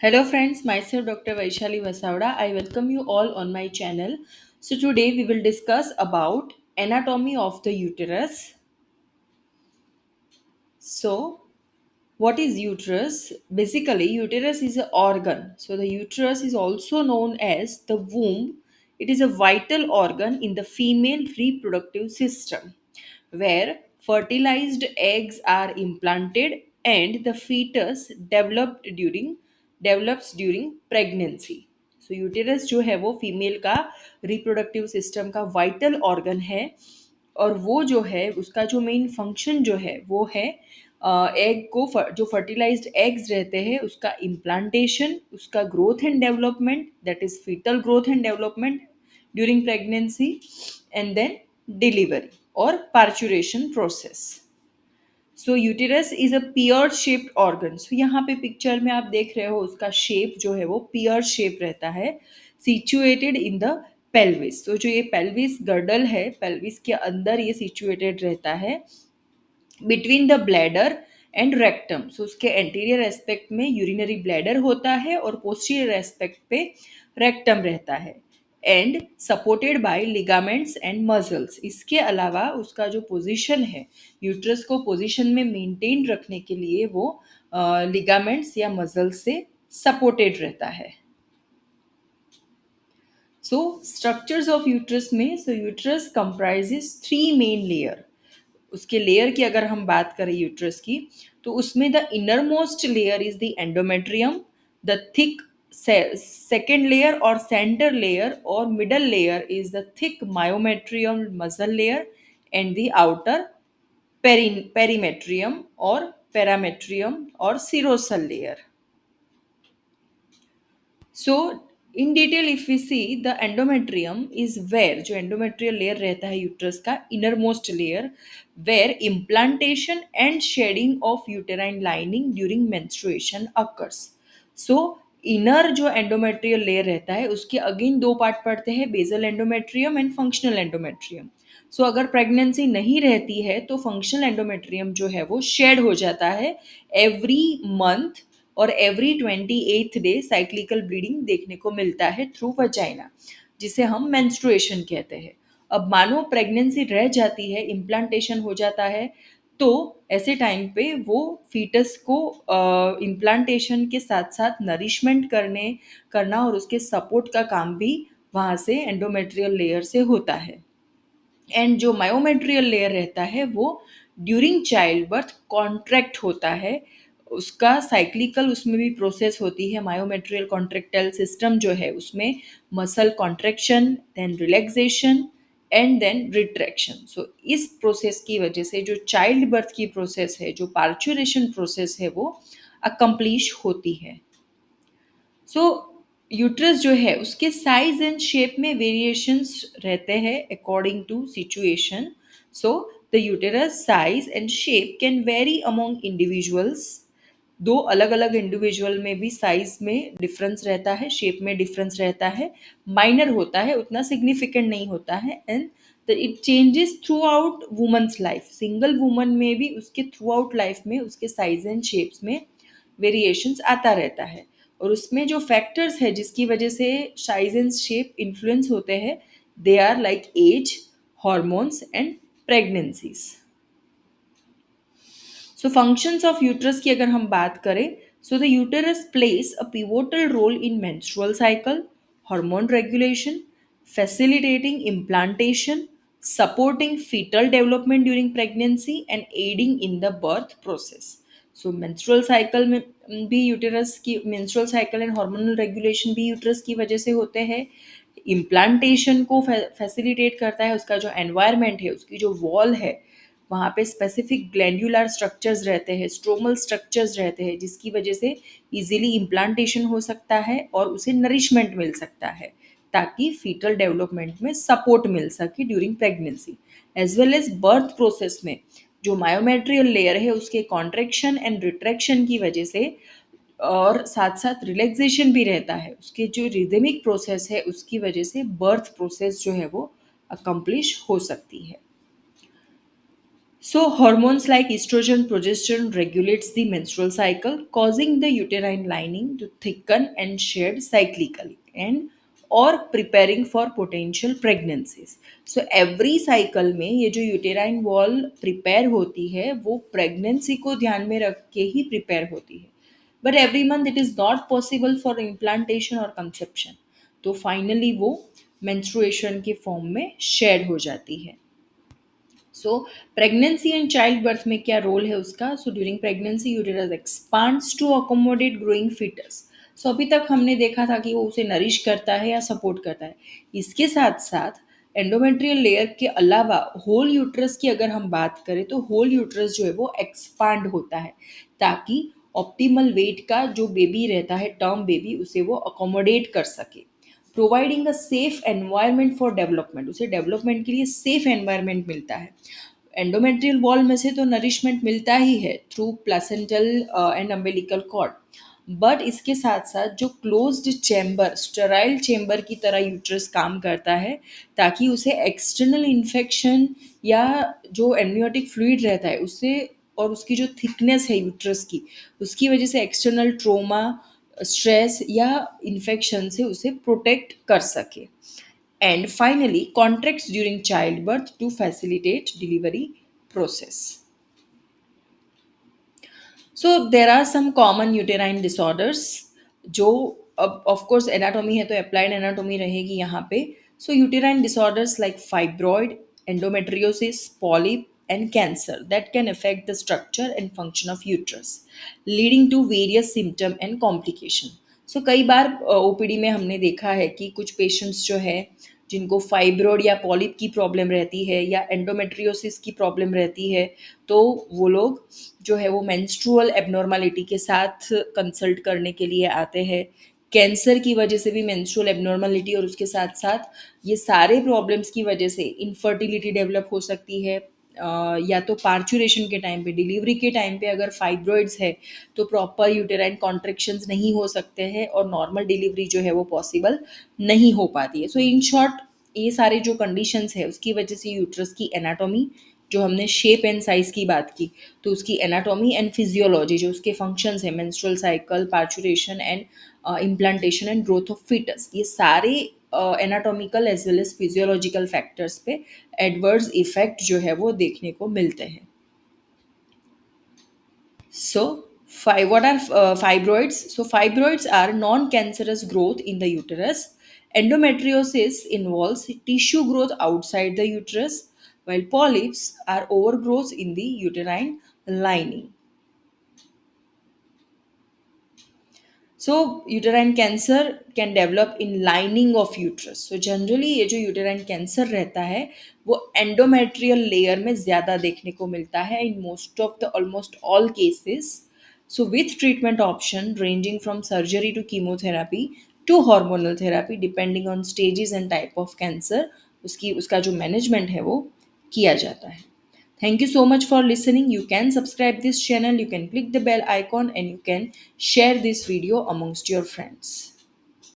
Hello friends, myself Dr. Vaishali Vasavada. I welcome you all on my channel. So today we will discuss about anatomy of the uterus. So what is uterus? Basically, uterus is an organ. So the uterus is also known as the womb. It is a vital organ in the female reproductive system where fertilized eggs are implanted and the fetus develops during pregnancy. So uterus जो है वो female का reproductive system का vital organ है और वो जो है उसका जो मेन फंक्शन जो है वो है एग को जो फर्टिलाइज्ड एग्स रहते हैं उसका इम्प्लांटेशन, उसका growth and development, that is foetal growth and development during pregnancy and then delivery और parturition process. So uterus is a pear shaped organ. So यहाँ पे पिक्चर में आप देख रहे हो उसका शेप जो है वो पियर शेप रहता है, सिचुएटेड इन द पेल्विस. तो जो ये पेल्विस गर्डल है, पेल्विस के अंदर ये सिचुएटेड रहता है between the bladder and rectum. So उसके एंटीरियर एस्पेक्ट में यूरिनरी ब्लैडर होता है और पोस्टीरियर एस्पेक्ट पे रेक्टम रहता है and supported by ligaments and muscles. इसके अलावा उसका जो पोजीशन है, यूट्रस को पोजीशन में मेंटेन रखने के लिए वो लिगामेंट्स या मसल्स से सपोर्टेड रहता है. सो स्ट्रक्चर्स ऑफ यूट्रस में, so uterus comprises three main layer. उसके लेयर की अगर हम बात करें यूट्रस की, तो उसमें the innermost layer is the endometrium, the thick second layer और सेंटर लेयर और middle layer is the thick myometrium muscle layer and the outer perimetrium और पैरामेट्रियम और serosal layer. So, in detail, if we see, the endometrium is where जो endometrial layer रहता है uterus का innermost layer, where implantation and shedding of uterine lining during menstruation occurs. So, inner जो endometrial layer रहता है उसके again दो part पड़ते हैं, basal endometrium and functional endometrium. So अगर प्रेगनेंसी नहीं रहती है तो फंक्शनल एंडोमेट्रियम जो है वो शेड हो जाता है एवरी मंथ और every 28th day cyclical bleeding देखने को मिलता है थ्रू वजाइना, जिसे हम मेंस्ट्रुएशन कहते हैं. अब मानो प्रेगनेंसी रह जाती है, इम्प्लांटेशन हो जाता है, तो ऐसे टाइम पे वो फीटस को इम्प्लांटेशन के साथ साथ नरिशमेंट करना और उसके सपोर्ट का काम भी वहाँ से एंडोमेट्रियल लेयर से होता है. एंड जो मायोमेट्रियल लेयर रहता है वो ड्यूरिंग चाइल्ड बर्थ कॉन्ट्रैक्ट होता है. उसका साइक्लिकल उसमें भी प्रोसेस होती है. मायोमेट्रियल कॉन्ट्रेक्टाइल सिस्टम जो है उसमें muscle contraction, then relaxation and then retraction. So इस प्रोसेस की वजह से जो चाइल्ड बर्थ की प्रोसेस है, जो पार्चुरेशन प्रोसेस है, वो अकम्प्लिश होती है. सो यूट्रस जो है उसके साइज एंड शेप में वेरिएशंस रहते हैं according to situation. So the uterus size and shape can vary among individuals. दो अलग अलग इंडिविजुअल में भी साइज में डिफरेंस रहता है, शेप में डिफरेंस रहता है, माइनर होता है, उतना सिग्निफिकेंट नहीं होता है. And it changes throughout woman's life. Single woman में भी उसके थ्रू आउट लाइफ में उसके साइज एंड शेप्स में वेरिएशंस आता रहता है. और उसमें जो फैक्टर्स है जिसकी वजह से साइज एंड शेप इन्फ्लुएंस होते हैं, they are like age, hormones and pregnancies. So functions of uterus की अगर हम बात करें, so the uterus plays a pivotal role in menstrual cycle, hormone regulation, facilitating implantation, supporting fetal development during pregnancy and aiding in the birth process. So menstrual cycle में भी uterus की menstrual cycle and hormonal regulation भी uterus की वजह से होते हैं. Implantation को फैसिलिटेट करता है उसका जो एनवायरनमेंट है, उसकी जो वॉल है, वहाँ पे स्पेसिफिक ग्लैंडुलर स्ट्रक्चर्स रहते हैं, स्ट्रोमल स्ट्रक्चर्स रहते हैं, जिसकी वजह से इजीली इम्प्लांटेशन हो सकता है और उसे नरिशमेंट मिल सकता है ताकि फीटल डेवलपमेंट में सपोर्ट मिल सके during pregnancy. As well as birth process में जो मायोमेट्रियल लेयर है उसके कॉन्ट्रैक्शन एंड रिट्रैक्शन की वजह से और साथ साथ रिलैक्सेशन भी रहता है, उसके जो रिदमिक प्रोसेस है उसकी वजह से बर्थ प्रोसेस जो है वो अकम्प्लिश हो सकती है. So hormones like estrogen, progesterone regulates the menstrual cycle, causing the uterine lining to thicken and shed cyclically and or preparing for potential pregnancies. So every cycle में ये जो uterine wall prepare होती है वो pregnancy को ध्यान में रख के ही prepare होती है. But every month it is not possible for implantation or conception. तो finally वो menstruation के form में shed हो जाती है. So pregnancy and childbirth में क्या रोल है उसका? So during pregnancy uterus expands to accommodate growing foetus. So अभी तक हमने देखा था कि वो उसे नरिश करता है या सपोर्ट करता है. इसके साथ साथ एंडोमेट्रियल लेयर के अलावा होल यूट्रस की अगर हम बात करें तो होल यूट्रस जो है वो एक्सपांड होता है ताकि ऑप्टिमल वेट का जो बेबी रहता है टर्म बेबी उसे वो अकोमोडेट कर सके. Providing a safe environment for development, उसे डेवलपमेंट के लिए सेफ एनवायरनमेंट मिलता है. एंडोमेट्रियल वॉल में से तो नरिशमेंट मिलता ही है through placental and umbilical cord, but इसके साथ साथ जो क्लोज्ड चेम्बर स्टेराइल चेम्बर की तरह यूट्रस काम करता है ताकि उसे एक्सटर्नल इन्फेक्शन या जो एमनियोटिक फ्लूइड रहता है उससे और उसकी जो थिकनेस है यूट्रस की उसकी वजह से एक्सटर्नल ट्रोमा, स्ट्रेस या इन्फेक्शन से उसे प्रोटेक्ट कर सके. And finally, contracts during childbirth to facilitate delivery process. So there are some common uterine disorders जो अब ऑफ कोर्स एनाटॉमी है तो अप्लाइड एनाटॉमी रहेगी यहाँ पे. So uterine disorders like fibroid, endometriosis, polyp, and cancer that can affect the structure and function of uterus, leading to various symptom and complication. So कई बार OPD में हमने देखा है कि कुछ पेशेंट्स जो है जिनको फाइब्रॉइड या पॉलिप की प्रॉब्लम रहती है या एंडोमेट्रियोसिस की प्रॉब्लम रहती है तो वो लोग जो है वो मेंस्ट्रुअल एबनॉर्मलिटी के साथ कंसल्ट करने के लिए आते हैं. कैंसर की वजह से भी मेंस्ट्रुअल एबनॉर्मलिटी और उसके साथ साथ ये सारे प्रॉब्लम्स की वजह से इनफर्टिलिटी डेवलप हो सकती है. या तो पार्चुरेशन के टाइम पे, डिलीवरी के टाइम पे अगर फाइब्रॉइड्स है तो प्रॉपर यूटेराइन कॉन्ट्रेक्शंस नहीं हो सकते हैं और नॉर्मल डिलीवरी जो है वो पॉसिबल नहीं हो पाती है. सो इन शॉर्ट ये सारे जो कंडीशंस है उसकी वजह से यूट्रस की एनाटॉमी, जो हमने शेप एंड साइज की बात की, तो उसकी एनाटॉमी एंड फिजियोलॉजी जो उसके फंक्शंस है menstrual cycle, parturition and implantation and growth of fetus, ये सारे anatomical as well as physiological factors पे एडवर्स इफेक्ट जो है वो देखने को मिलते हैं. So, what are fibroids? So, fibroids are non-cancerous growth in the uterus. Endometriosis involves tissue growth outside the uterus, while polyps are overgrowth in the uterine lining. So, uterine cancer can develop in lining of uterus. So, generally ये जो uterine cancer रहता है वो endometrial layer में ज़्यादा देखने को मिलता है in most of the almost all cases. So, with treatment option ranging from surgery to chemotherapy to hormonal therapy depending on stages and type of cancer, उसकी उसका जो management है वो किया जाता है. Thank you so much for listening. You can subscribe this channel, you can click the bell icon and you can share this video amongst your friends.